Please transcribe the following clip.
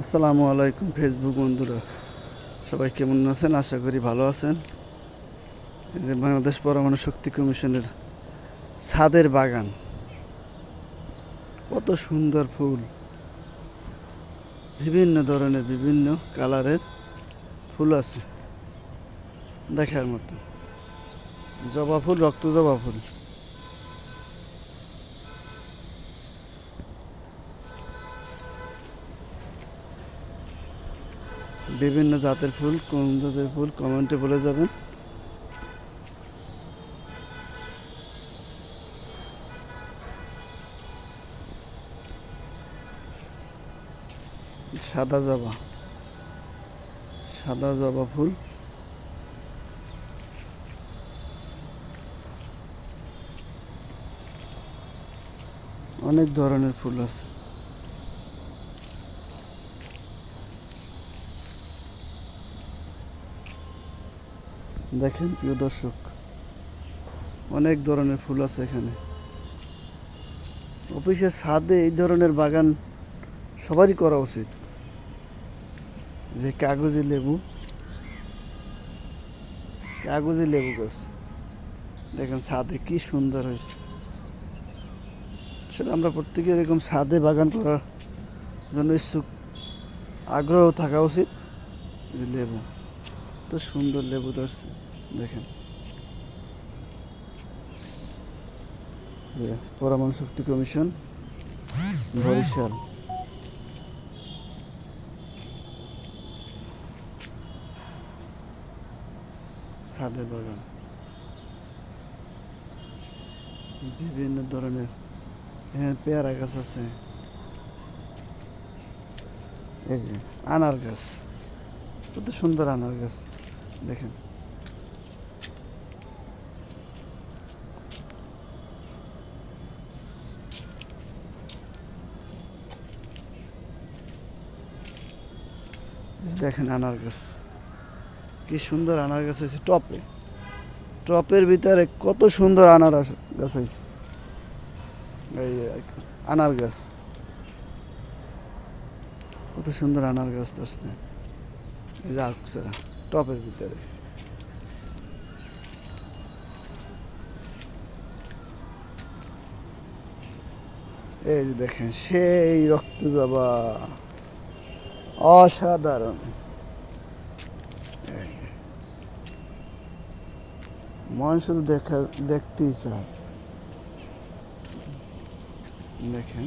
আসসালামু আলাইকুম ফেসবুক বন্ধুরা, সবাই কেমন আছেন? আশা করি ভালো আছেন। এই যে বাংলাদেশ পরমাণু শক্তি কমিশনের ছাদের বাগান, কত সুন্দর ফুল, বিভিন্ন ধরনের বিভিন্ন কালারের ফুল আছে, দেখার মতো। জবা ফুল, রক্ত জবা ফুল, বিভিন্ন জাতের ফুল। কোন জাতের ফুল কমেন্টে বলে যাবেন। সাদা জবা, সাদা জবা ফুল, অনেক ধরনের ফুল আছে। দেখেন প্রিয় দর্শক, অনেক ধরনের ফুল আছে এখানে। অফিসের ছাদে এই ধরনের বাগান সবারই করা উচিত। যে কাগজি লেবু, কাগজি লেবু গাছ দেখেন ছাদে কি সুন্দর হয়েছে। সেটা আমরা প্রত্যেকে এরকম ছাদে বাগান করার জন্য ইচ্ছুক, আগ্রহ থাকা উচিত। যে লেবু, তো সুন্দর লেবু ধরছে দেখেন। পরমাণু শক্তি কমিশন, বরিশাল। ছাদের বাগান বিভিন্ন ধরনের, এখানে পেয়ারা গাছ আছে, এই যে আনার গাছ, কত সুন্দর আনার গাছ দেখেন। দেখেন আনার গাছ, কি সুন্দর আনার গাছ হয়েছে। টপে, টপের ভিতরে কত সুন্দর আনার গাছ হয়েছে। এই আনার গাছ, কত সুন্দর আনার গাছ ধরছে। এই যে আকসারা টপের ভিতরে। এই যে দেখেন সেই রক্ত জবা, অসাধারণ। এই যে, মন শুধু দেখতেই চায়। দেখেন